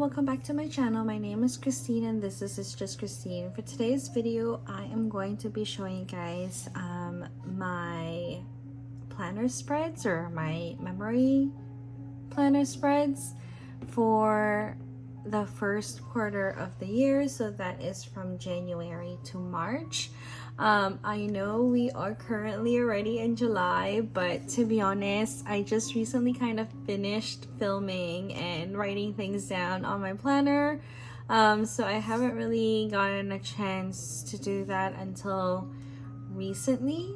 welcome back to my channel. My name is Christine and this is It's Just Christine. For today's video, I am going to be showing you guys my planner spreads or my memory planner spreads for the first quarter of the year. So that is from January to March. I know we are currently already in July, but to be honest, I just recently kind of finished filming and writing things down on my planner. So I haven't really gotten a chance to do that until recently.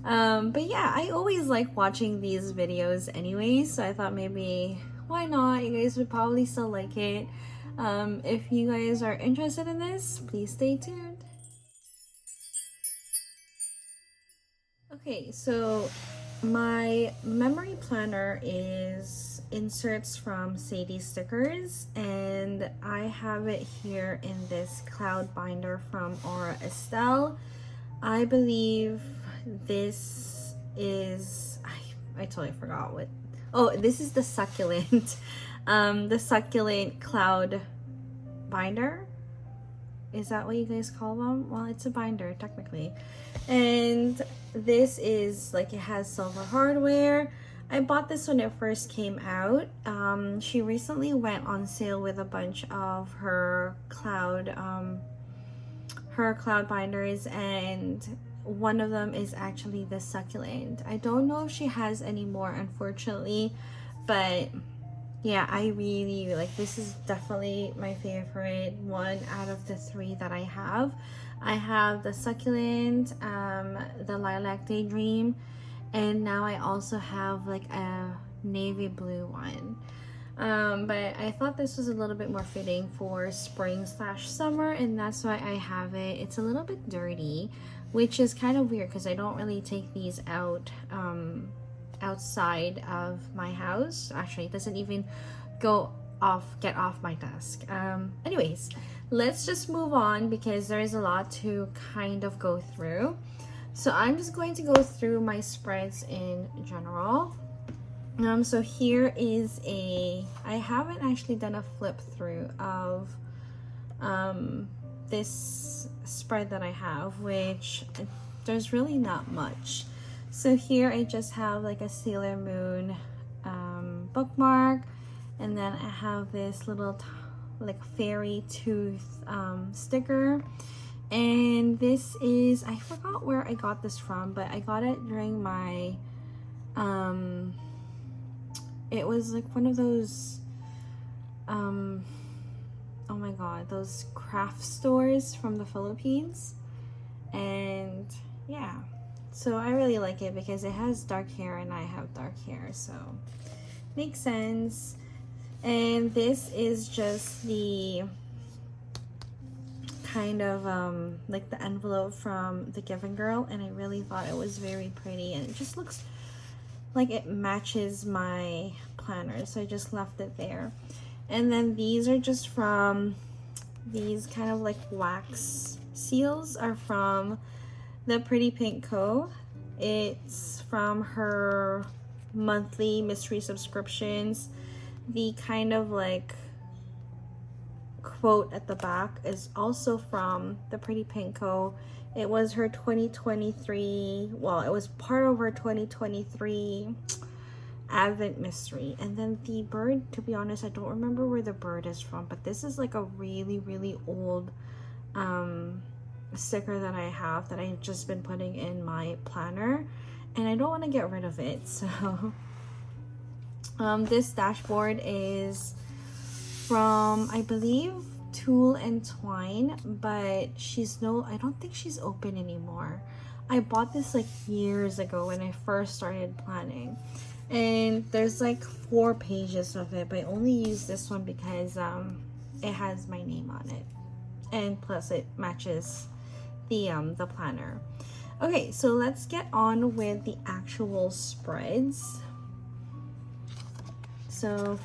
But yeah, I always like watching these videos anyway, so I thought maybe why not? You guys would probably still like it. If you guys are interested in this, please stay tuned. Okay, so my memory planner is inserts from Sadie stickers, and I have it here in this cloud binder from Estelle. I believe this is, I totally forgot what, oh, this is the Succulent, the Succulent cloud binder. Is that what you guys call them? Well, it's a binder technically. And this is like, it has silver hardware. I bought this when it first came out. She recently went on sale with a bunch of her cloud binders, and one of them is actually the Succulent. I don't know if she has any more, unfortunately, but yeah, I really like this. Is definitely my favorite one out of the three that I have. I have the Succulent, the Lilac Daydream, and now I also have like a navy blue one. But I thought this was a little bit more fitting for spring/summer, and that's why I have it. It's a little bit dirty, which is kind of weird because I don't really take these out outside of my house. Actually, it doesn't even get off my desk. Anyways, let's just move on because there is a lot to kind of go through. So I'm just going to go through my spreads in general. So here is I haven't actually done a flip through of this spread that I have, which there's really not much. So here I just have like a Sailor Moon bookmark, and then I have this little like fairy tooth sticker, and this is, I forgot where I got this from, but I got it during my it was like one of those oh my god, those craft stores from the Philippines. And yeah, so I really like it because it has dark hair and I have dark hair, so makes sense. And this is just the kind of like the envelope from the Given Girl, and I really thought it was very pretty, and it just looks like it matches my planner, so I just left it there. And then these are just from these kind of like wax seals are from the Pretty Pink Co. It's from her monthly mystery subscriptions. The kind of like quote at the back is also from the Pretty Pink Co. It was her 2023, well, it was part of her 2023 Advent mystery. And then the bird, to be honest, I don't remember where the bird is from, but this is like a really old sticker that I have that I've just been putting in my planner, and I don't want to get rid of it. So this dashboard is from, I believe, Tulle and Twine, but I don't think she's open anymore. I bought this like years ago when I first started planning, and there's like 4 pages of it, but I only use this one because it has my name on it, and plus it matches the planner. Okay, so let's get on with the actual spreads. So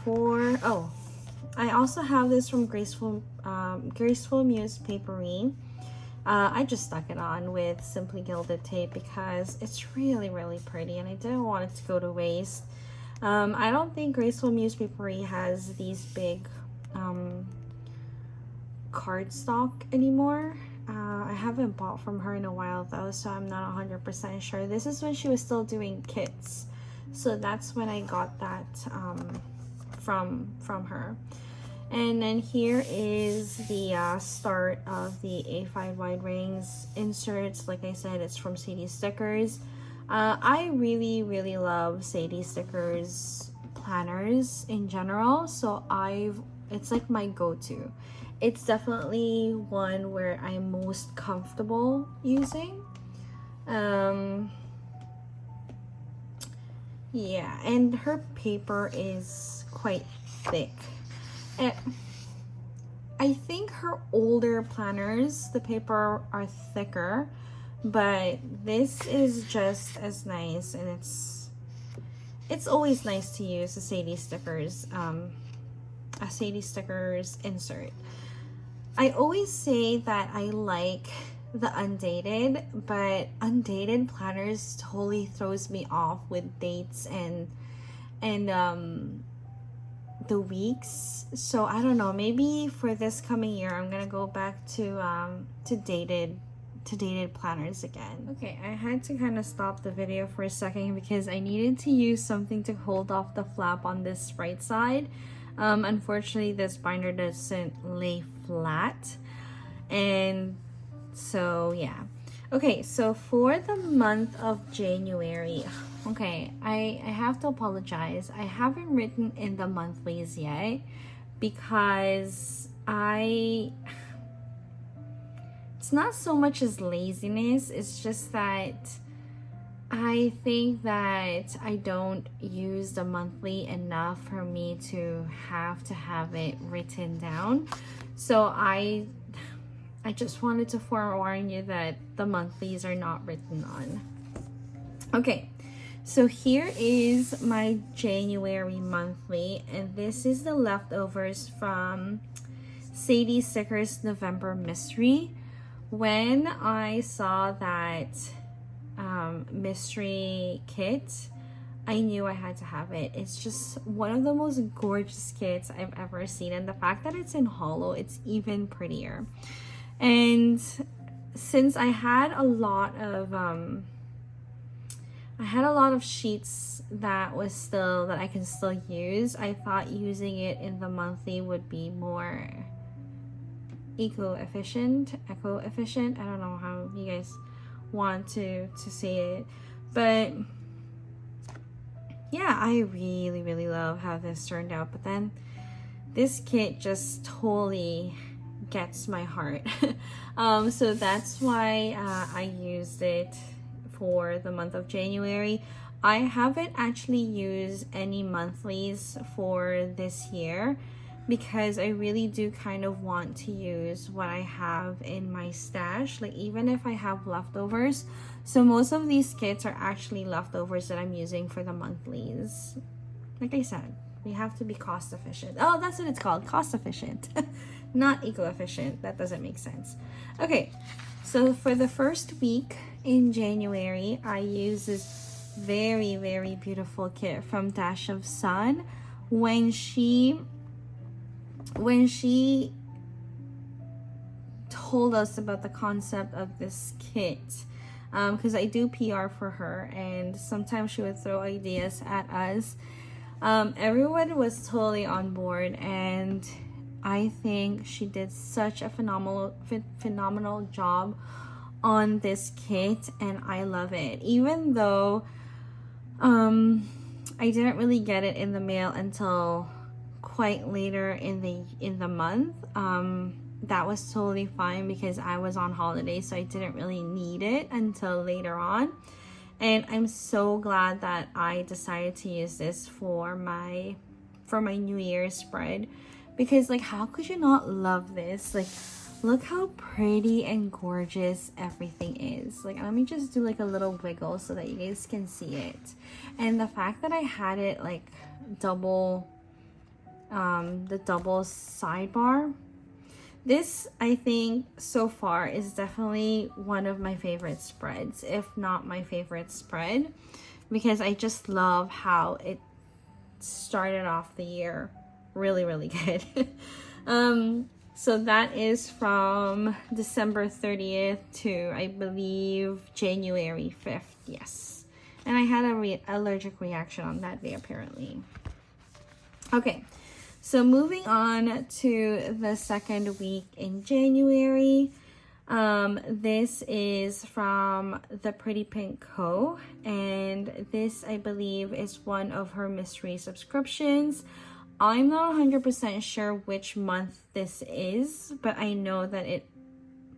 I also have this from Graceful Muse Papery. I just stuck it on with Simply Gilded tape because it's really pretty, and I didn't want it to go to waste. I don't think Graceful Muse Papery has these big cardstock anymore. I haven't bought from her in a while though, so I'm not 100% sure. This is when she was still doing kits, so that's when I got that from her. And then here is the start of the A5 wide rings inserts. Like I said, it's from Sadie Stickers. I really love Sadie Stickers planners in general, so it's like my go-to. It's definitely one where I'm most comfortable using. Yeah, and her paper is quite thick. I think her older planners, the paper are thicker, but this is just as nice, and it's always nice to use a Sadie Stickers insert. I always say that I like the undated, but undated planners totally throws me off with dates and the weeks. So I don't know, maybe for this coming year I'm gonna go back to dated planners again. Okay, I had to kind of stop the video for a second because I needed to use something to hold off the flap on this right side. Unfortunately, this binder doesn't lay flat, and so yeah. Okay, so for the month of January, okay, I have to apologize. I haven't written in the monthlies yet because it's not so much as laziness, it's just that I think that I don't use the monthly enough for me to have it written down. So I just wanted to forewarn you that the monthlies are not written on. Okay, so here is my January monthly, and this is the leftovers from Sadie Stickers November Mystery. When I saw that mystery kit, I knew I had to have it. It's just one of the most gorgeous kits I've ever seen, and the fact that it's in hollow, it's even prettier. And since I had a lot of sheets that I can still use, I thought using it in the monthly would be more eco-efficient. I don't know how you guys want to say it, but yeah, I really love how this turned out. But then this kit just totally gets my heart. So that's why I used it for the month of January. I haven't actually used any monthlies for this year because I really do kind of want to use what I have in my stash, like even if I have leftovers. So most of these kits are actually leftovers that I'm using for the monthlies. Like I said, we have to be cost efficient. Oh, that's what it's called, cost efficient. Not eco-efficient. That doesn't make sense. Okay, so for the first week in January, I use this very beautiful kit from Dash of Sun. When she told us about the concept of this kit, because I do PR for her, and sometimes she would throw ideas at us. Everyone was totally on board, and I think she did such a phenomenal job on this kit, and I love it. Even though I didn't really get it in the mail until quite later in the month, that was totally fine because I was on holiday, so I didn't really need it until later on. And I'm so glad that I decided to use this for my New Year's spread, because like, how could you not love this? Like, look how pretty and gorgeous everything is. Like, let me just do like a little wiggle so that you guys can see it. And the fact that I had it like double, the double sidebar, this, I think, so far is definitely one of my favorite spreads, if not my favorite spread, because I just love how it started off the year really, really good. So that is from December 30th to, I believe, January 5th. Yes. And I had a allergic reaction on that day, apparently. Okay. So moving on to the second week in January. This is from the Pretty Pink Co. And this, I believe, is one of her mystery subscriptions. I'm not 100% sure which month this is, but I know that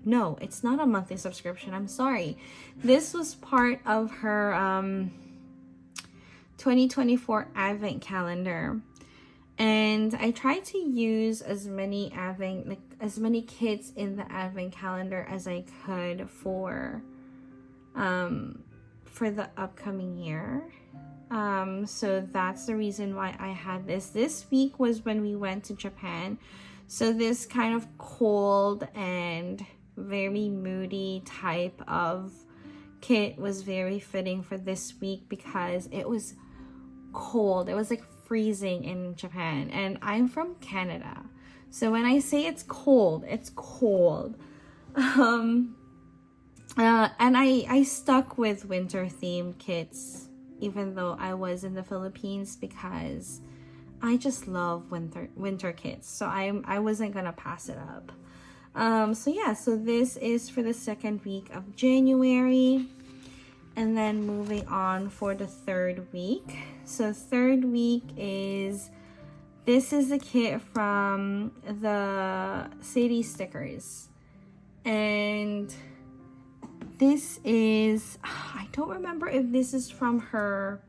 no, it's not a monthly subscription. I'm sorry. This was part of her 2024 Advent calendar. And I tried to use as many kids in the Advent calendar as I could for the upcoming year. So that's the reason why I had this. This week was when we went to Japan. So this kind of cold and very moody type of kit was very fitting for this week because it was cold. It was like freezing in Japan, and I'm from Canada. So when I say it's cold, it's cold. And I stuck with winter themed kits even though I was in the Philippines because I just love winter kits. So I wasn't gonna pass it up. So yeah, so this is for the second week of January. And then moving on for the third week. So third week this is a kit from the Sadie stickers. And this is, I don't remember if this is from her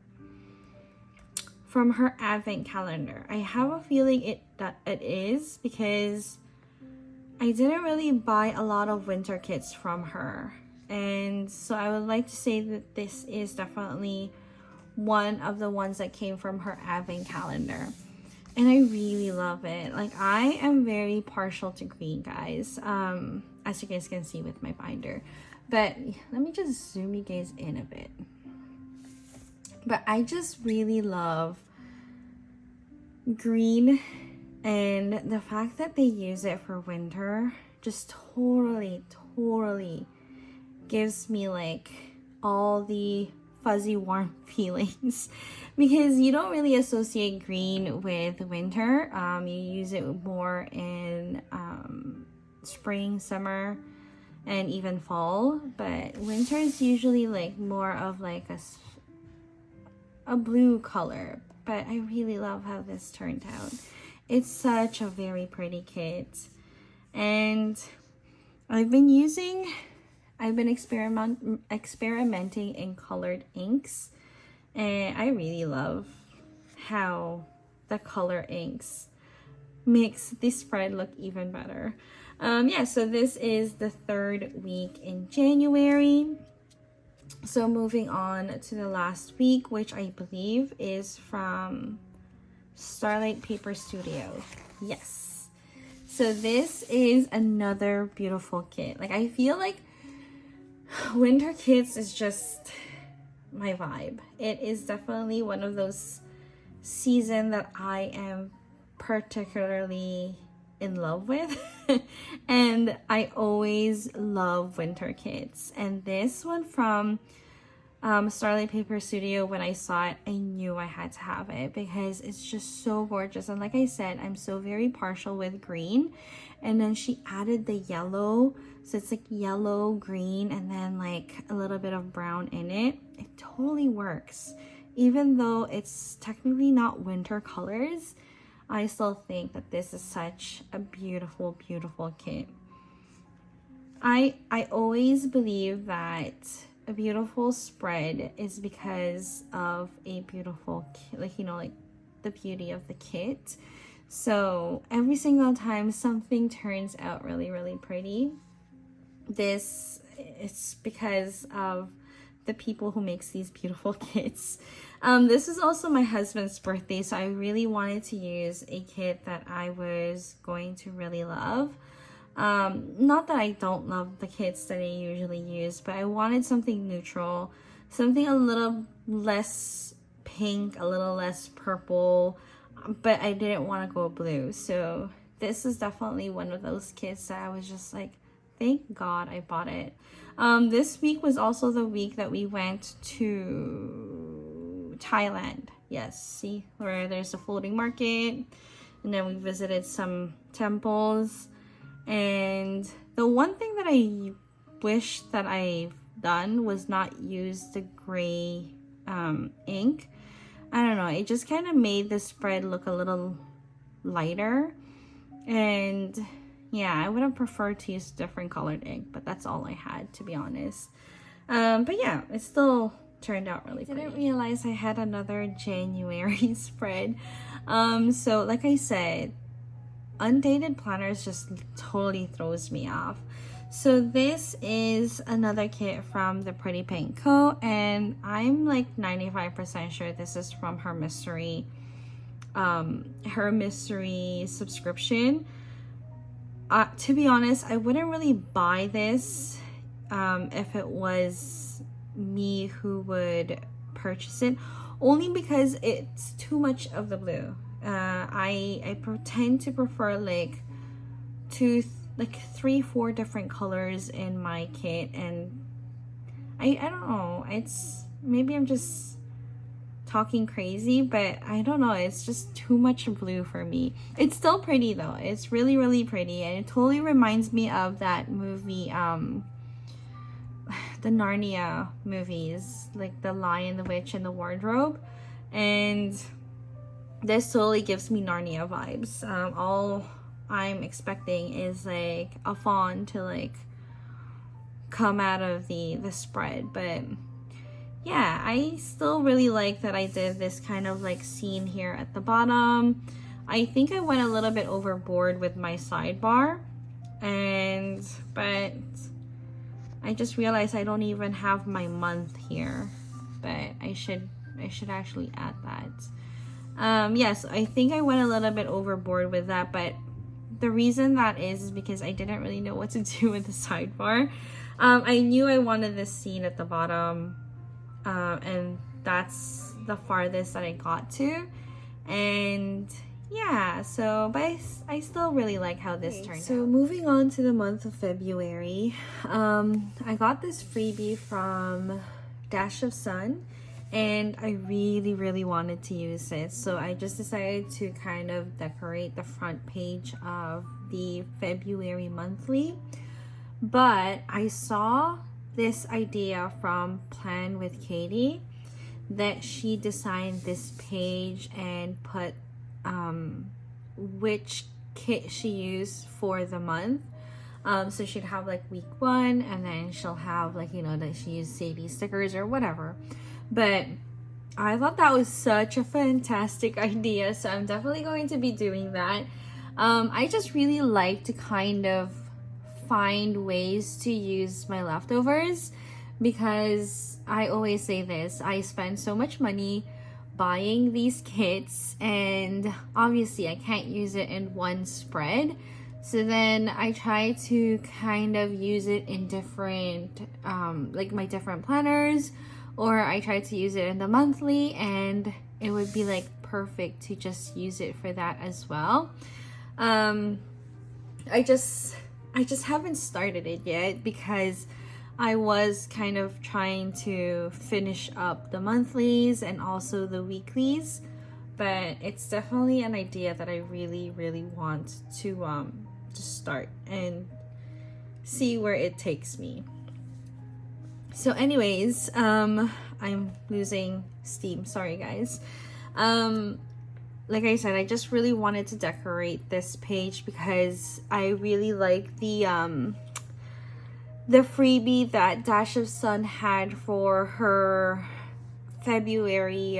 Advent calendar. I have a feeling that it is because I didn't really buy a lot of winter kits from her. And so I would like to say that this is definitely one of the ones that came from her Advent calendar. And I really love it. Like, I am very partial to green, guys. As you guys can see with my binder. But let me just zoom you guys in a bit. But I just really love green. And the fact that they use it for winter just totally gives me like all the fuzzy warm feelings because you don't really associate green with winter. You use it more in spring, summer, and even fall, but winter is usually like more of like a blue color. But I really love how this turned out. It's such a very pretty kit, and I've been experimenting in colored inks, and I really love how the color inks makes this spread look even better. Yeah, so this is the third week in January. So moving on to the last week, which I believe is from Starlight Paper Studio. Yes. So this is another beautiful kit. Like, I feel like winter kits is just my vibe. It is definitely one of those seasons that I am particularly in love with. And I always love winter kits. And this one from Starlight Paper Studio, when I saw it, I knew I had to have it because it's just so gorgeous. And like I said, I'm so very partial with green. And then she added the yellow, so it's like yellow, green, and then like a little bit of brown in it. It totally works. Even though it's technically not winter colors, I still think that this is such a beautiful, beautiful kit. I always believe that a beautiful spread is because of a beautiful kit, like, you know, like the beauty of the kit. So every single time something turns out really, really pretty, it's because of the people who makes these beautiful kits. This is also my husband's birthday, so I really wanted to use a kit that I was going to really love. Not that I don't love the kits that I usually use, but I wanted something neutral, something a little less pink, a little less purple. but I didn't want to go blue. So this is definitely one of those kits that I was just like, thank God I bought it. This week was also the week that we went to Thailand. Yes, see where there's a floating market, and then we visited some temples. And the one thing that I wish that I've done was not use the gray ink. I don't know, it just kind of made the spread look a little lighter. And yeah, I would have preferred to use different colored ink, but that's all I had, to be honest. But yeah, it still turned out really pretty. I didn't realize I had another January spread. So like I said, undated planners just totally throws me off. So this is another kit from the Pretty Pink Co. And I'm like 95% sure this is from her mystery subscription. To be honest, I wouldn't really buy this if it was me who would purchase it, only because it's too much of the blue. I tend to prefer like 3-4 different colors in my kit, and I don't know, it's maybe I'm just talking crazy, but I don't know, it's just too much blue for me. It's still pretty though, it's really, really pretty, and it totally reminds me of that movie, the Narnia movies, like The Lion, the Witch, and the Wardrobe. And this totally gives me Narnia vibes. All I'm expecting is like a fawn to like come out of the spread. But yeah, I still really like that I did this kind of like scene here at the bottom. I think I went a little bit overboard with my sidebar, but I just realized I don't even have my month here, but I should actually add that. Yes, I think I went a little bit overboard with that, but the reason that is because I didn't really know what to do with the sidebar. I knew I wanted this scene at the bottom, and that's the farthest that I got to. And yeah, so but I still really like how this turned out. So moving on to the month of February, I got this freebie from Dash of Sun, and I really, really wanted to use it. So I just decided to kind of decorate the front page of the February monthly. But I saw this idea from Plan with Katie that she designed this page and put which kit she used for the month. So she'd have like week 1, and then she'll have like, you know, that she used Sadie stickers or whatever. But I thought that was such a fantastic idea, so I'm definitely going to be doing that. I just really like to kind of find ways to use my leftovers, because I always say this, I spend so much money buying these kits, and obviously I can't use it in one spread. So then I try to kind of use it in different, like my different planners, or I try to use it in the monthly, and it would be like perfect to just use it for that as well. I just haven't started it yet because I was kind of trying to finish up the monthlies and also the weeklies, but it's definitely an idea that I really, really want to start and see where it takes me. So anyways, I'm losing steam, sorry guys. Like I said, I just really wanted to decorate this page because I really like the freebie that Dash of Sun had for her February,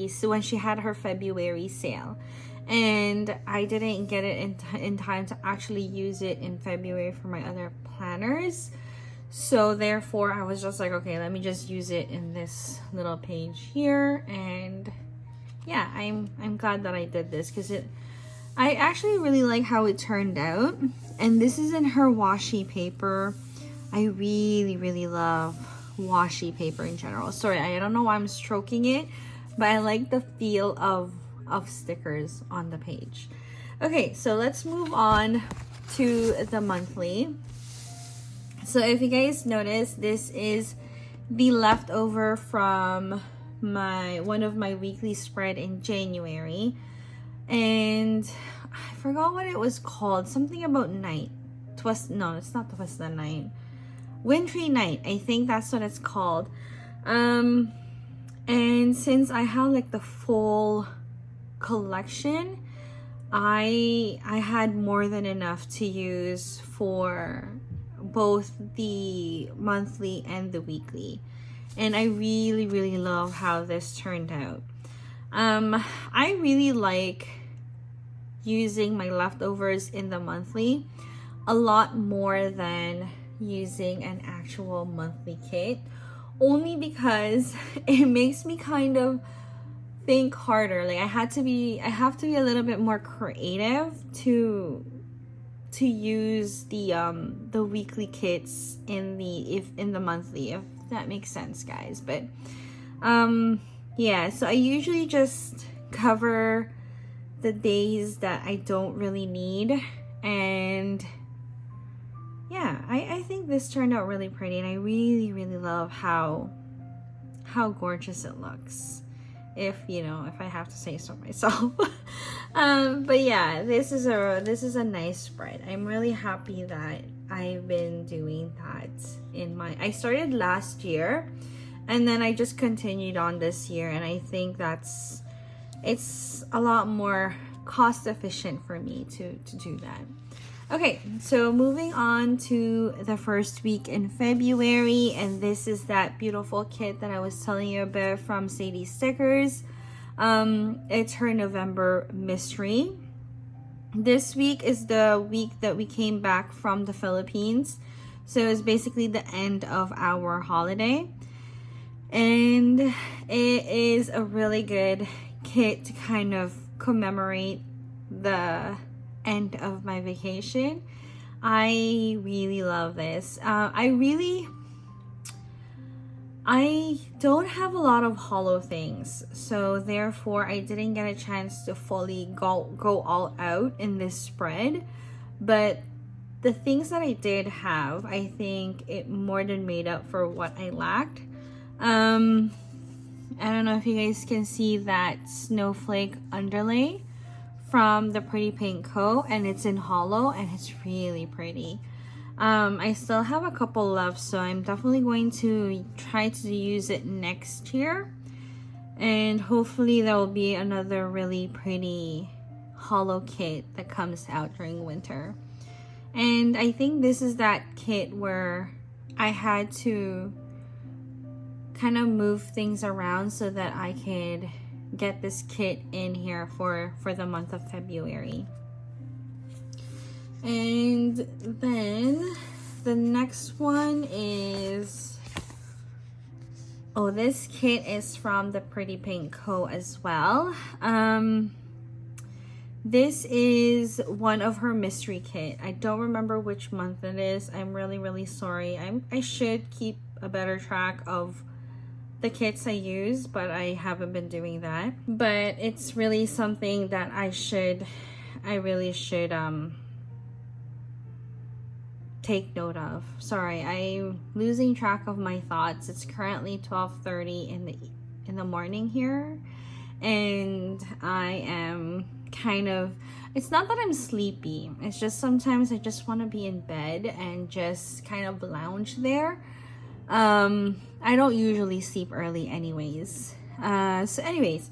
so when she had her February sale. And I didn't get it in time to actually use it in February for my other planners. So therefore I was just like, okay, let me just use it in this little page here. And yeah, I'm glad that I did this because I actually really like how it turned out. And this is in her washi paper. I really, really love washi paper in general. Sorry, I don't know why I'm stroking it, but I like the feel of stickers on the page. Okay, so let's move on to the monthly. So if you guys notice, this is the leftover from one of my weekly spread in January, and I forgot what it was called. Something about night. No, it's not Twist the Night. Wintry Night. I think that's what it's called. And since I have like the full collection, I had more than enough to use for both the monthly and the weekly, and I really love how this turned out. I really like using my leftovers in the monthly a lot more than using an actual monthly kit, only because it makes me kind of think harder. Like I have to be a little bit more creative to use the weekly kits in the monthly, if that makes sense, guys. But yeah, so I usually just cover the days that I don't really need, and yeah, I think this turned out really pretty, and I really love how gorgeous it looks, if I have to say so myself. But yeah, this is a nice spread. I'm really happy that I've been doing that I started last year, and then I just continued on this year, and I think it's a lot more cost efficient for me to do that. Okay, so moving on to the first week in February, and this is that beautiful kit that I was telling you about from Sadie Stickers. It's her November mystery. This week is the week that we came back from the Philippines, so it's basically the end of our holiday, and it is a really good kit to kind of commemorate the end of my vacation. I really love this. I don't have a lot of hollow things, so therefore I didn't get a chance to fully go all out in this spread, but the things that I did have, I think it more than made up for what I lacked. I don't know if you guys can see that snowflake underlay from the plannermonkeyco, and it's in hollow, and it's really pretty. I still have a couple left, so I'm definitely going to try to use it next year, and hopefully there will be another really pretty hollow kit that comes out during winter. And I think this is that kit where I had to kind of move things around so that I could get this kit in here for the month of February. And then the next one is, this kit is from the plannermonkeyco as well. This is one of her mystery kit. I don't remember which month it is. I'm really sorry. I should keep a better track of the kits I use, but I haven't been doing that. But it's really something that I really should take note of. Sorry, I'm losing track of my thoughts. It's currently 12:30 in the morning here, and I am kind of, it's not that I'm sleepy, it's just sometimes I just want to be in bed and just kind of lounge there. I don't usually sleep early anyways. So anyways,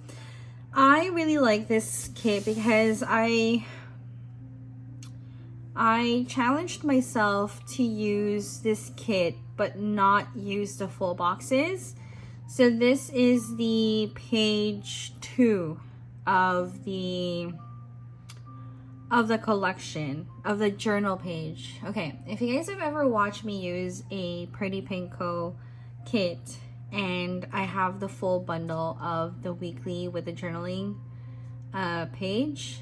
I really like this kit because I challenged myself to use this kit but not use the full boxes. So this is the page 2 of the collection, of the journal page. Okay, if you guys have ever watched me use a plannermonkeyco kit, and I have the full bundle of the weekly with the journaling page,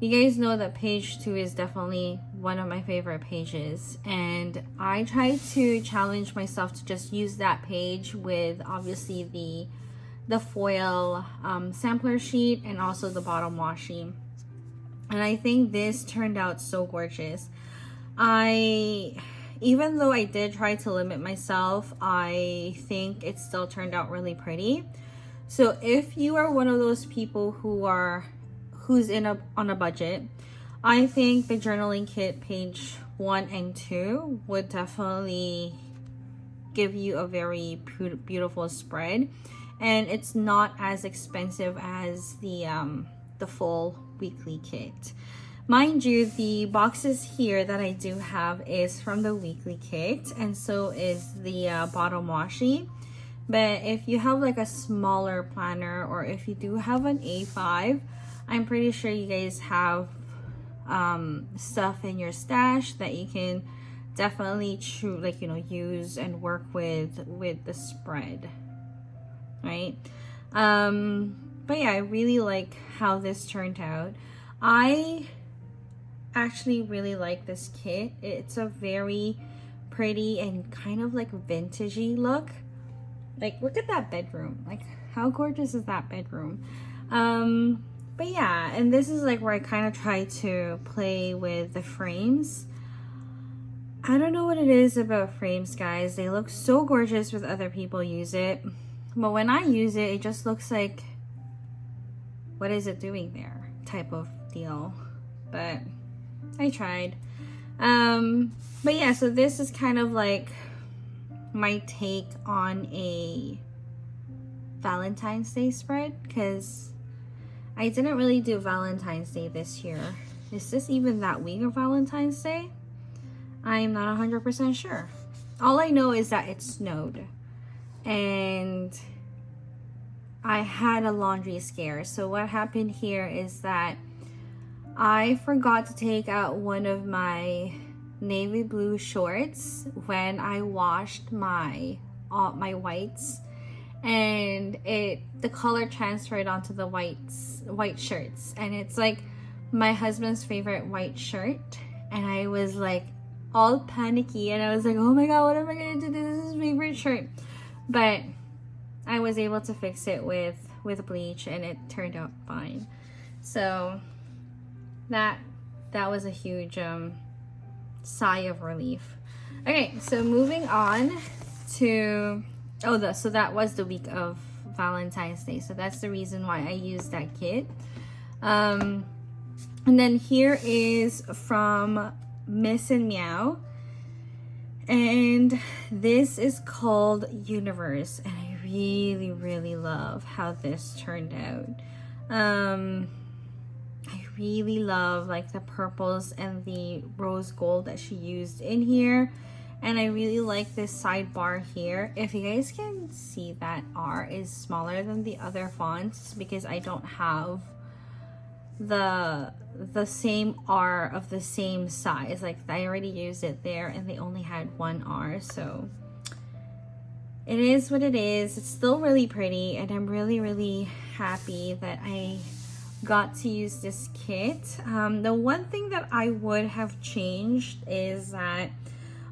you guys know that page 2 is definitely one of my favorite pages, and I try to challenge myself to just use that page with obviously the foil sampler sheet and also the bottom washi. And I think this turned out so gorgeous. Even though I did try to limit myself, I think it still turned out really pretty. So if you are one of those people who's on a budget, I think the journaling kit page 1 and 2 would definitely give you a very beautiful spread, and it's not as expensive as the full weekly kit. Mind you, the boxes here that I do have is from the weekly kit, and so is the bottom washi. But if you have like a smaller planner, or if you do have an A5, I'm pretty sure you guys have stuff in your stash that you can definitely use and work with the spread, right? But yeah, I really like how this turned out. I actually really like this kit. It's a very pretty and kind of like vintagey look. Like, look at that bedroom. Like, how gorgeous is that bedroom? But yeah, and this is like where I kind of try to play with the frames. I don't know what it is about frames, guys. They look so gorgeous with other people use it, but when I use it, it just looks like, what is it doing there type of deal. But I tried. But yeah, so this is kind of like my take on a Valentine's Day spread, because I didn't really do Valentine's Day this year. Is this even that week of Valentine's Day? I'm not 100% sure. All I know is that it snowed and I had a laundry scare. So what happened here is that I forgot to take out one of my navy blue shorts when I washed my whites, and the color transferred onto the white shirts, and it's like my husband's favorite white shirt, and I was like all panicky, and I was like, oh my god, what am I gonna do? This is his favorite shirt. But I was able to fix it with bleach, and it turned out fine. So that was a huge sigh of relief. Okay, so moving on to so that was the week of Valentine's Day, so that's the reason why I used that kit. And then here is from Miss+Meow, and this is called Universe, and I really love how this turned out. I really love like the purples and the rose gold that she used in here, and I really like this sidebar here. If you guys can see, that R is smaller than the other fonts because I don't have the same R of the same size. Like, I already used it there and they only had one R, so it is what it is. It's still really pretty, and I'm really happy that I got to use this kit. The one thing that I would have changed is that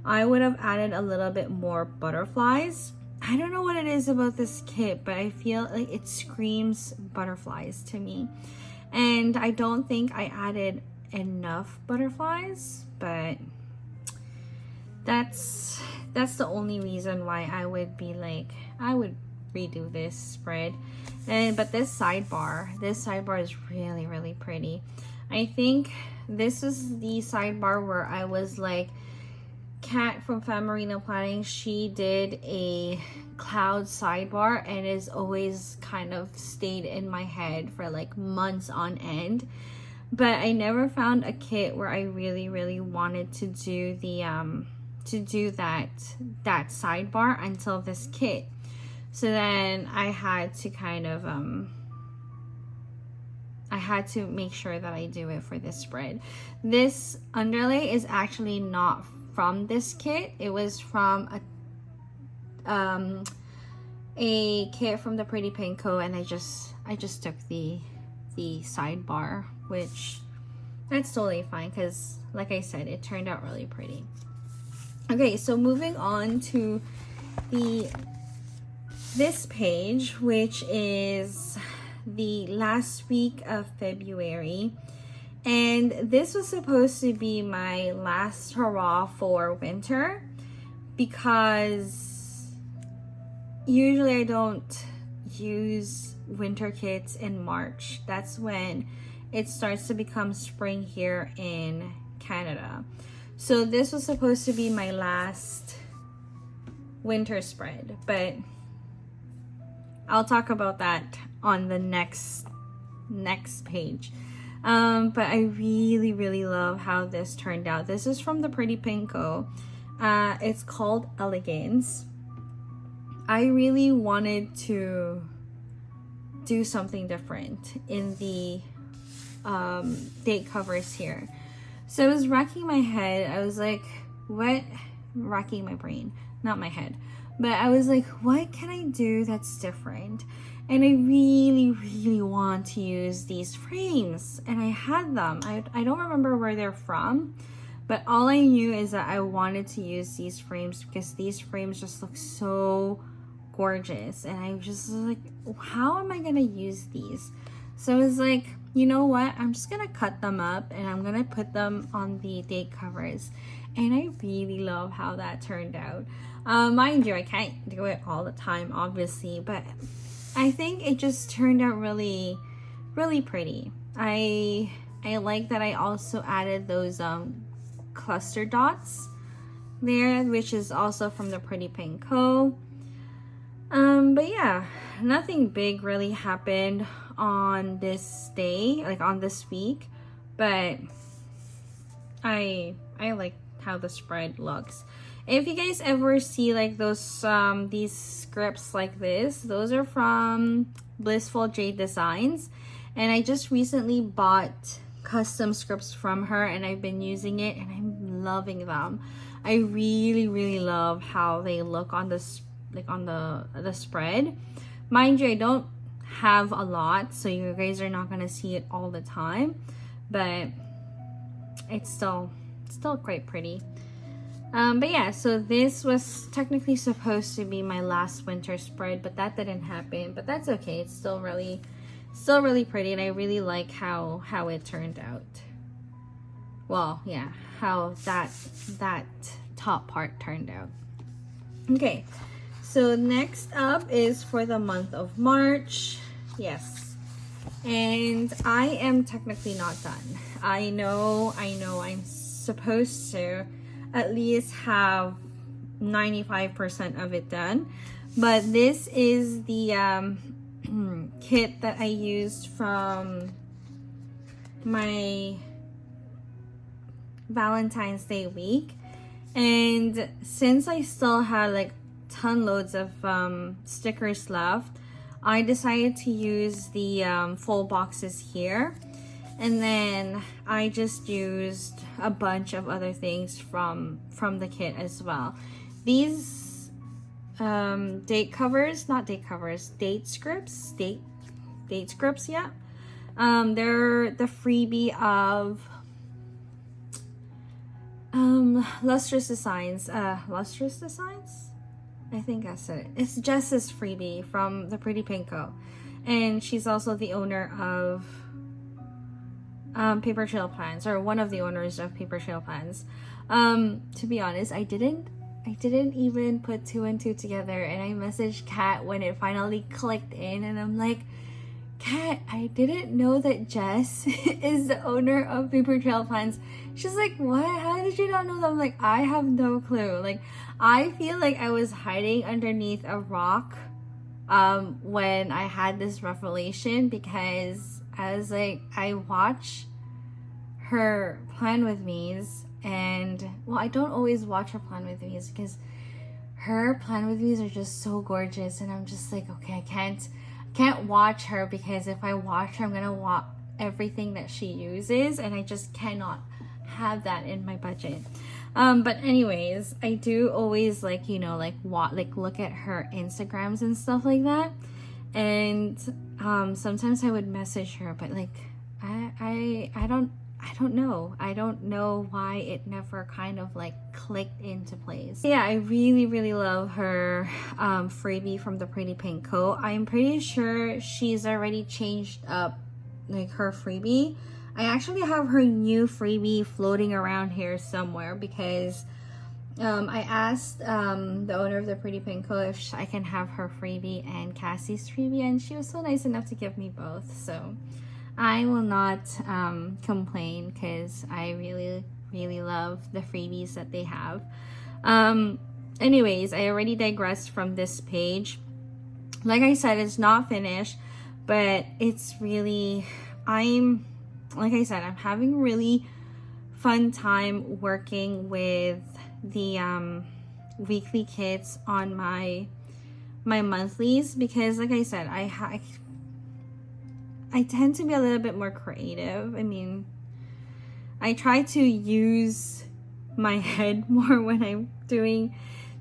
I would have added a little bit more butterflies. I don't know what it is about this kit, but I feel like it screams butterflies to me, and I don't think I added enough butterflies, but that's the only reason why I would be like, I would redo this spread. But this sidebar is really pretty. I think this is the sidebar where I was like, Kat from Famarino Planning, she did a cloud sidebar, and it's always kind of stayed in my head for like months on end. But I never found a kit where I really wanted to do the that sidebar until this kit. So then I had to kind of I had to make sure that I do it for this spread. This underlay is actually not from this kit. It was from a kit from the Pretty Pink Co, and I just took the sidebar, which that's totally fine because, like I said, it turned out really pretty. Okay, so moving on to the this page, which is the last week of February. And this was supposed to be my last hurrah for winter, because usually I don't use winter kits in March. That's when it starts to become spring here in Canada. So this was supposed to be my last winter spread, but I'll talk about that on the next page. But I really love how this turned out. This is from the Pretty Pinko. It's called Elegance. I really wanted to do something different in the date covers here. So I was racking my head. I was like, what? Racking my brain, not my head. But I was like, what can I do that's different? And I really want to use these frames. And I had them. I don't remember where they're from, but all I knew is that I wanted to use these frames because these frames just look so gorgeous. And I was just like, how am I gonna use these? So I was like, you know what? I'm just gonna cut them up and I'm gonna put them on the date covers. And I really love how that turned out. Mind you, I can't do it all the time, obviously, but I think it just turned out really pretty. I like that I also added those cluster dots there, which is also from the Pretty Pinko. But yeah, nothing big really happened on this day, like on this week, but I like how the spread looks. If you guys ever see like those these scripts like this, those are from Blissful Jayde Designs, and I just recently bought custom scripts from her and I've been using it and I'm loving them. I really love how they look on this, like on the spread. Mind you, I don't have a lot, so you guys are not gonna see it all the time, but it's still quite pretty. But yeah, so this was technically supposed to be my last winter spread, but that didn't happen. But that's okay. It's still really pretty, and I really like how it turned out. Well, yeah, how that top part turned out. Okay, so next up is for the month of March. Yes, and I am technically not done. I know I'm supposed to at least have 95% of it done, but this is the kit that I used from my Valentine's Day week, and since I still had like ton loads of stickers left, I decided to use the full boxes here. And then I just used a bunch of other things from the kit as well. These date scripts, yeah. They're the freebie of Lustrous Designs. I think that's it. It's Jess's freebie from the Pretty Pinko, and she's also the owner of Paper Trail Plans, or one of the owners of Paper Trail Plans. To be honest, I didn't even put two and two together, and I messaged Kat when it finally clicked in, and I'm like, Kat, I didn't know that Jess is the owner of Paper Trail Plans. She's like, what? How did you not know that? I'm like, I have no clue. Like, I feel like I was hiding underneath a rock when I had this revelation, because I was like, I watch her plan with me's, and well, I don't always watch her plan with me's because her plan with me's are just so gorgeous, and I'm just like, okay, I can't watch her, because if I watch her, I'm gonna watch everything that she uses, and I just cannot have that in my budget. But anyways, I do always like, you know, like look at her Instagrams and stuff like that, and sometimes I would message her, but like I I don't know why it never kind of like clicked into place. Yeah, I really love her freebie from the Pretty Pink Co. I'm pretty sure she's already changed up like her freebie. I actually have her new freebie floating around here somewhere because I asked the owner of the Pretty Pink Co if I can have her freebie and Cassie's freebie, and she was so nice enough to give me both. So I will not complain because I really love the freebies that they have. Anyways, I already digressed from this page. Like I said, it's not finished, but it's really, like I said, I'm having really fun time working with the weekly kits on my monthlies, because like I said, I tend to be a little bit more creative. I mean, I try to use my head more when I'm doing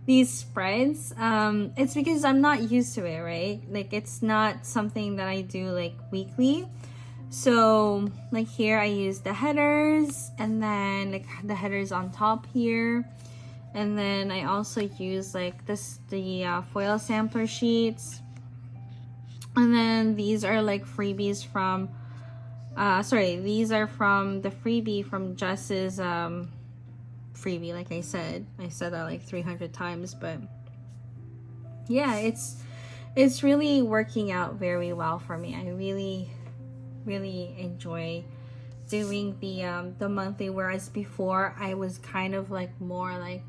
these spreads. It's because I'm not used to it, right? Like, it's not something that I do like weekly. So like here I use the headers, and then like the headers on top here, and then I also use like the foil sampler sheets. And then these are like freebies from these are from the freebie from Jess's freebie. Like I said that like 300 times, but yeah, it's really working out very well for me. I really enjoy doing the monthly, whereas before I was kind of like more like,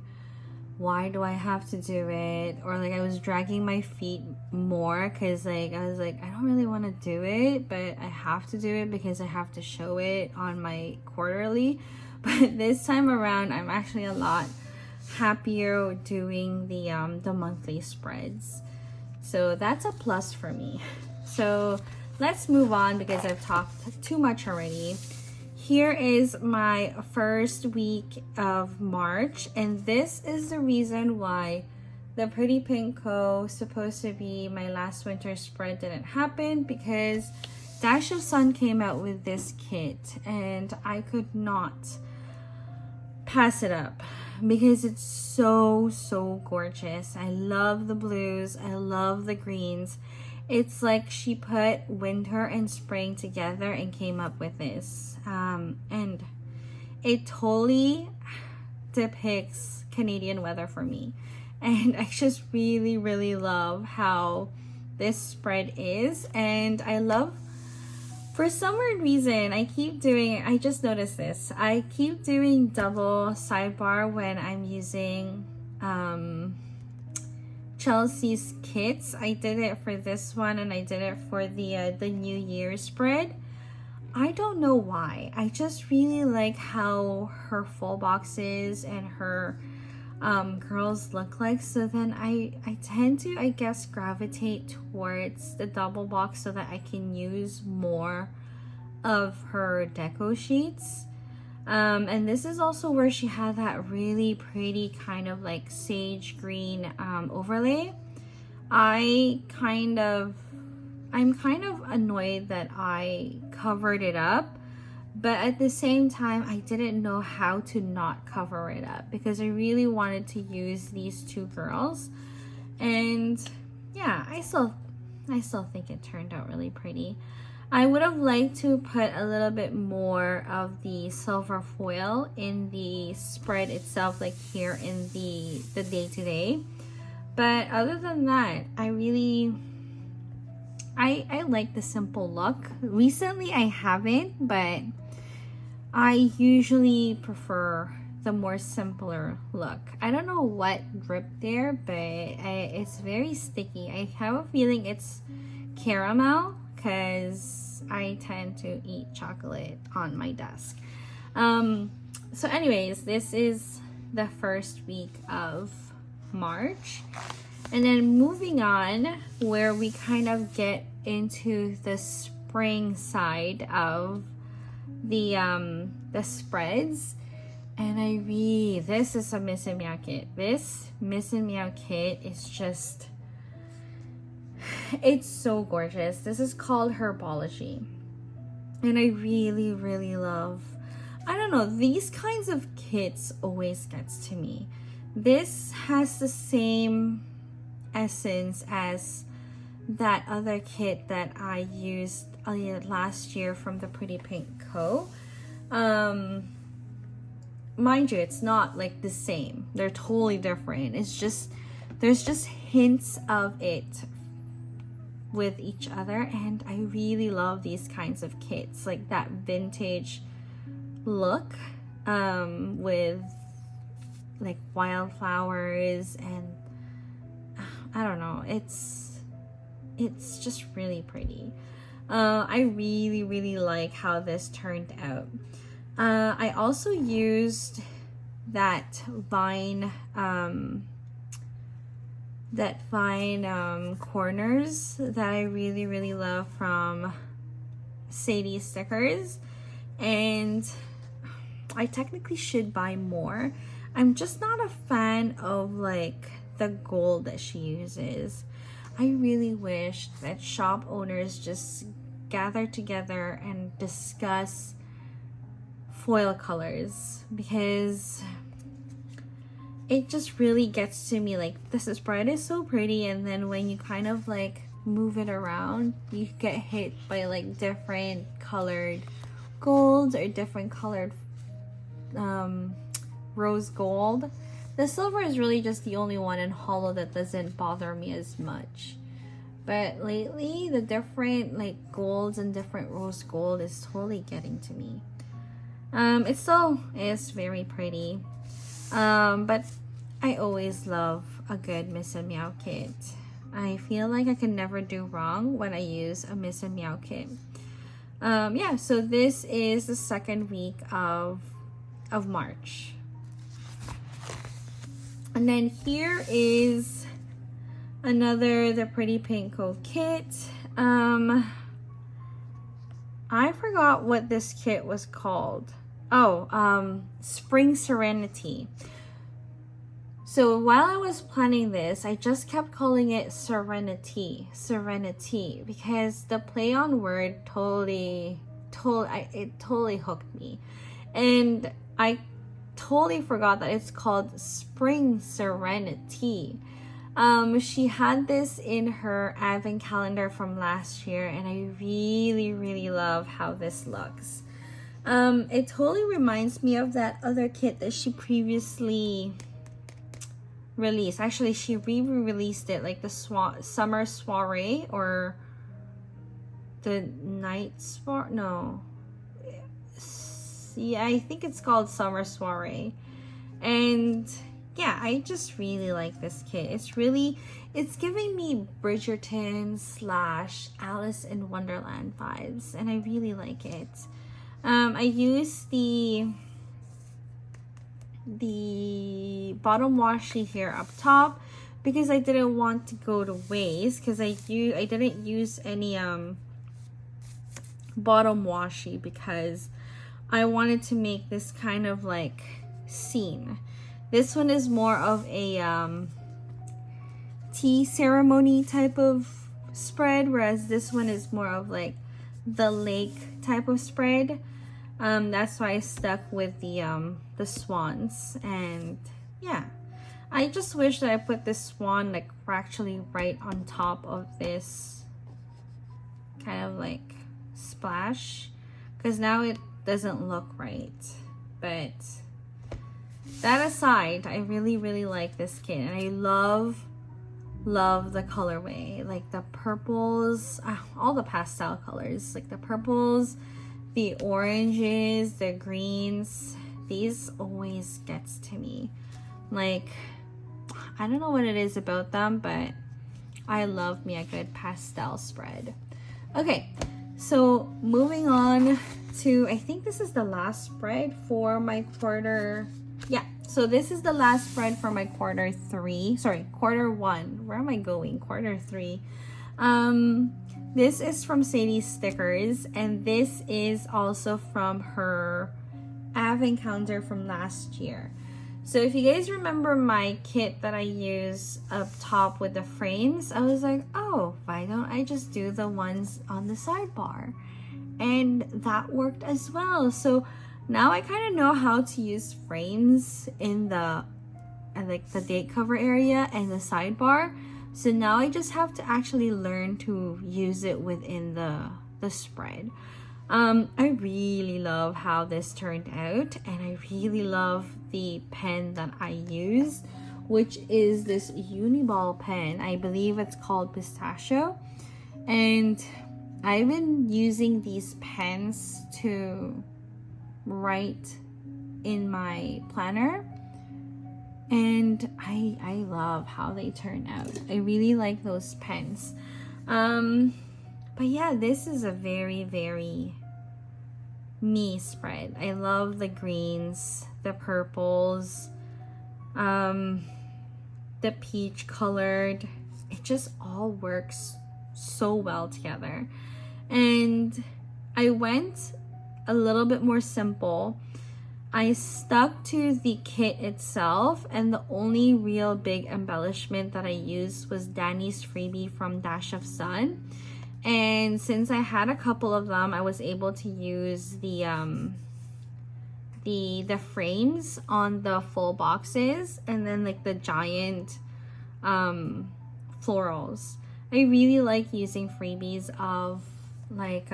why do I have to do it? Or like I was dragging my feet more because like I was like, I don't really want to do it, but I have to do it because I have to show it on my quarterly. But this time around, I'm actually a lot happier doing the monthly spreads. So that's a plus for me. So let's move on because I've talked too much already. Here is my first week of March, and this is the reason why the Pretty Pink Co. supposed to be my last winter spread didn't happen, because Dash of Sun came out with this kit and I could not pass it up because it's so gorgeous. I love the blues, I love the greens. It's like she put winter and spring together and came up with this. And it totally depicts Canadian weather for me. And I just really love how this spread is. And I love, for some weird reason, I just noticed this. I keep doing double sidebar when I'm using Chelsea's kits. I did it for this one and I did it for the New Year spread. I don't know why. I just really like how her full boxes and her girls look like. So then I tend to, I guess, gravitate towards the double box so that I can use more of her deco sheets. And this is also where she had that really pretty kind of like sage green overlay. I'm kind of annoyed that I covered it up, but at the same time I didn't know how to not cover it up because I really wanted to use these two girls. And yeah, I still think it turned out really pretty. I would have liked to put a little bit more of the silver foil in the spread itself, like here in the day-to-day. But other than that, I like the simple look. Recently I haven't, but I usually prefer the more simpler look. I don't know what dripped there, but it's very sticky. I have a feeling it's caramel because I tend to eat chocolate on my desk. So anyways, this is the first week of March. And then moving on, where we kind of get into the spring side of the spreads. And this is a Miss+Meow kit. This Miss+Meow kit is just, it's so gorgeous. This is called Herbology. And I really love, I don't know, these kinds of kits always gets to me. This has the same essence as that other kit that I used last year from the Pretty Pink Co. Mind you, it's not like the same. They're totally different. It's just, there's just hints of it with each other, and I really love these kinds of kits, like that vintage look with like wildflowers, and I don't know, it's just really pretty. I really like how this turned out. I also used that vine corners that I really love from Sadie stickers, and I technically should buy more. I'm just not a fan of like the gold that she uses. I really wish that shop owners just gather together and discuss foil colors, because it just really gets to me. Like, this spread is so pretty, and then when you kind of like move it around, you get hit by like different colored golds or different colored rose gold. The silver is really just the only one in hollow that doesn't bother me as much, but lately the different like golds and different rose gold is totally getting to me. It still is very pretty, but I always love a good Miss+Meow kit. I feel like I can never do wrong when I use a Miss+Meow kit. Yeah, so this is the second week of March. And then here is another The Pretty Pink Co kit. I forgot what this kit was called. Oh, Spring Serenity. So while I was planning this, I just kept calling it Serenity, because the play on word it totally hooked me. And I totally forgot that it's called Spring Serenity. She had this in her advent calendar from last year, and I really love how this looks. It totally reminds me of that other kit that she previously released. Actually, she re-released it, like the summer soiree or the night soiree. No, yeah, I think it's called Summer Soiree. And yeah, I just really like this kit. It's giving me Bridgerton / Alice in Wonderland vibes, and I really like it. I used the bottom washi here up top because I didn't want to go to waste, because I didn't use any bottom washi because I wanted to make this kind of like scene. This one is more of a tea ceremony type of spread, whereas this one is more of like the lake type of spread. That's why I stuck with the swans. And yeah, I just wish that I put this swan like actually right on top of this kind of like splash, because now it doesn't look right. But that aside, I really like this kit, and I love the colorway, like the purples, all the pastel colors, like the purples, the oranges, the greens. These always gets to me. Like, I don't know what it is about them, but I love me a good pastel spread. Okay, so moving on to, I think this is the last spread for my quarter. Yeah, so this is the last spread for my quarter one. Where am I going? Quarter three. This is from Sadie's stickers, and this is also from her advent calendar from last year. So if you guys remember my kit that I use up top with the frames, I was like, oh, why don't I just do the ones on the sidebar? And that worked as well. So now I kind of know how to use frames in the like the date cover area and the sidebar. So now I just have to actually learn to use it within the spread. I really love how this turned out, and I really love the pen that I use, which is this Uniball pen. I believe it's called Pistachio, and I've been using these pens to write in my planner, and I love how they turn out. I really like those pens. But yeah, this is a very, very me spread. I love the greens, the purples, the peach colored. It just all works so well together. And I went a little bit more simple. I stuck to the kit itself, and the only real big embellishment that I used was Danny's freebie from Dash of Sun. And since I had a couple of them, I was able to use the frames on the full boxes, and then like the giant florals. I really like using freebies of like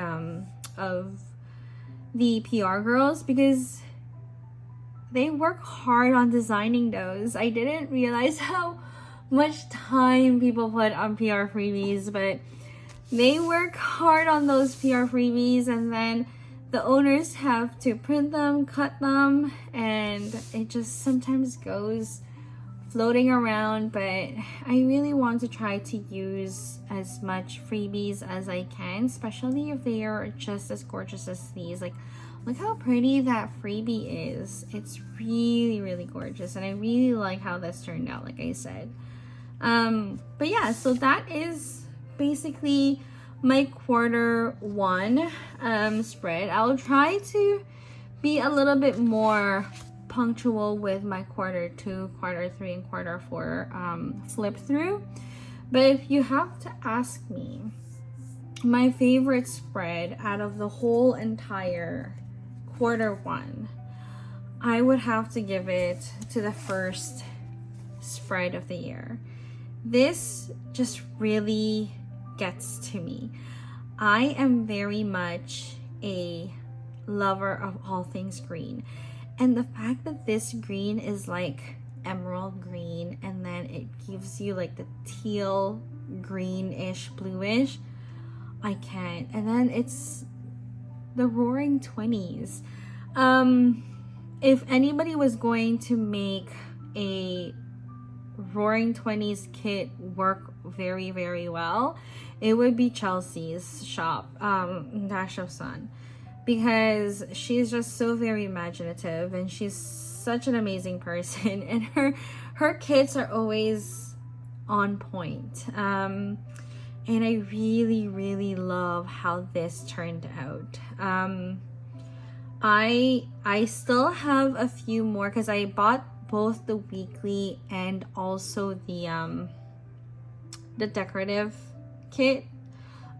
of the PR girls, because they work hard on designing those. I didn't realize how much time people put on PR freebies, but they work hard on those PR freebies, and then the owners have to print them, cut them, and it just sometimes goes floating around. But I really want to try to use as much freebies as I can, especially if they are just as gorgeous as these. Like, look how pretty that freebie is. It's really, really gorgeous, and I really like how this turned out, like I said. But yeah, so that is basically my Q1 spread. I'll try to be a little bit more punctual with my Q2, Q3, and Q4 flip through. But if you have to ask me my favorite spread out of the whole entire Q1, I would have to give it to the first spread of the year. This just really gets to me. I am very much a lover of all things green, and the fact that this green is like emerald green, and then it gives you like the teal greenish bluish, I can't. And then it's the Roaring 20s. If anybody was going to make a Roaring 20s kit work very, very well, it would be Chelsea's shop, Dash of Sun, because she's just so very imaginative, and she's such an amazing person, and her kits are always on point. And I really, really love how this turned out. I still have a few more, because I bought both the weekly and also the decorative kit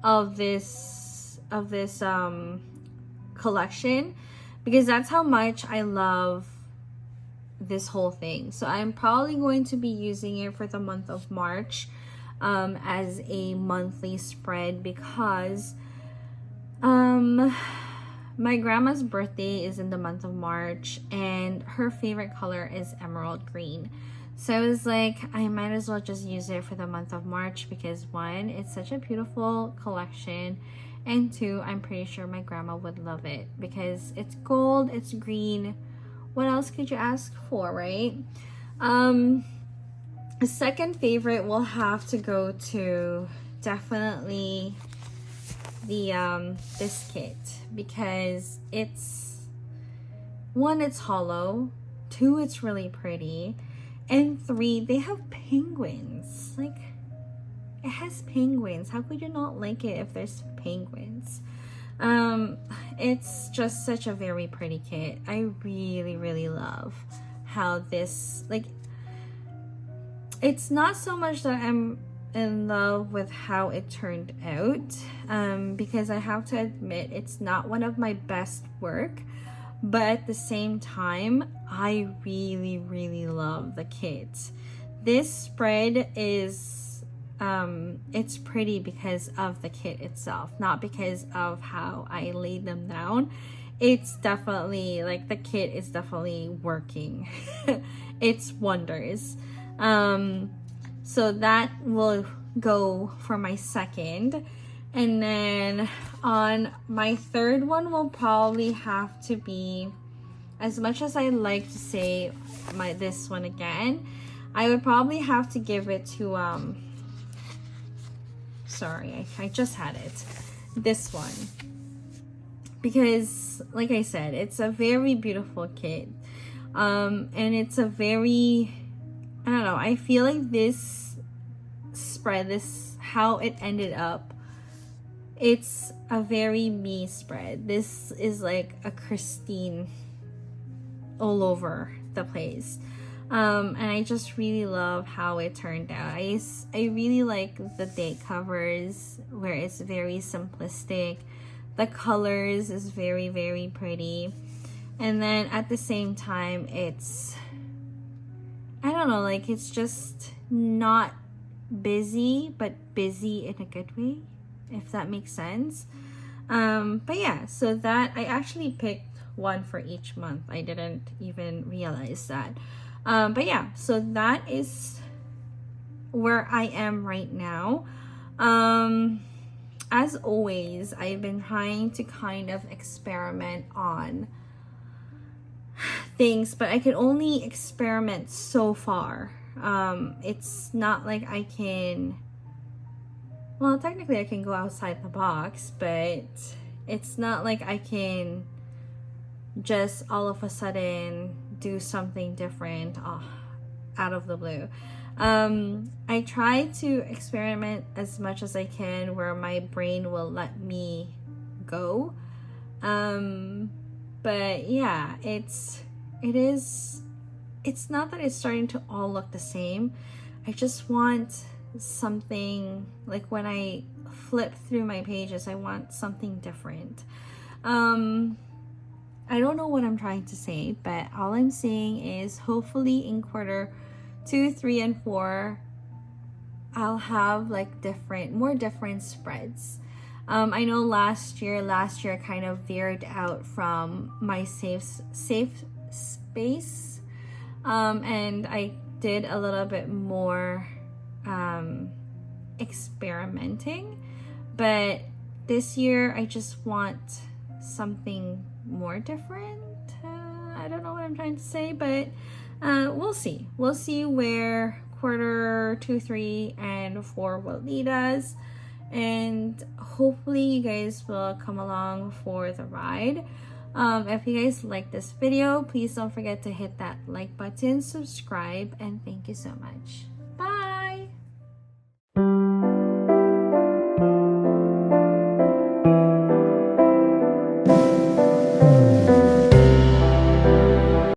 of this collection, because that's how much I love this whole thing. So I'm probably going to be using it for the month of March as a monthly spread, because my grandma's birthday is in the month of March, and her favorite color is emerald green. So I was like, I might as well just use it for the month of March, because one, it's such a beautiful collection, and two, I'm pretty sure my grandma would love it, because it's gold, it's green. What else could you ask for, right? A second favorite will have to go to definitely the this kit, because it's one, it's hollow, two, it's really pretty, and three, they have penguins. Like, it has penguins. How could you not like it if there's penguins? It's just such a very pretty kit. I really, really love how this, like, it's not so much that I'm in love with how it turned out, because I have to admit it's not one of my best work, but at the same time, I really love the kit. This spread is it's pretty because of the kit itself, not because of how I laid them down. It's definitely like the kit is definitely working. It's wonders. So that will go for my second, and then on my third one will probably have to be, as much as I like to say this one again, I would probably have to give it to sorry, I just had it, this one, because like I said, it's a very beautiful kit, and it's a very, I don't know, I feel like this spread, this how it ended up, it's a very me spread. This is like a Christine all over the place, and I just really love how it turned out. I really like the date covers where it's very simplistic. The colors is very pretty, and then at the same time it's, I don't know, like it's just not busy, but busy in a good way, if that makes sense. But yeah, so that I actually picked one for each month. I didn't even realize that. But yeah, so that is where I am right now. As always, I've been trying to kind of experiment on things, but I can only experiment so far. It's not like I can, well, technically I can go outside the box, but it's not like I can just all of a sudden do something different out of the blue. I try to experiment as much as I can where my brain will let me go. But yeah, it's not that it's starting to all look the same. I just want something, like when I flip through my pages, I want something different. I don't know what I'm trying to say, but all I'm saying is hopefully in quarter 2, 3, and 4, I'll have like more different spreads. I know last year kind of veered out from my safe space, and I did a little bit more experimenting, but this year I just want something more different. I don't know what I'm trying to say, but we'll see where quarter 2, 3, and 4 will lead us, and hopefully you guys will come along for the ride. If you guys like this video, please don't forget to hit that like button, subscribe, and thank you so much. Bye.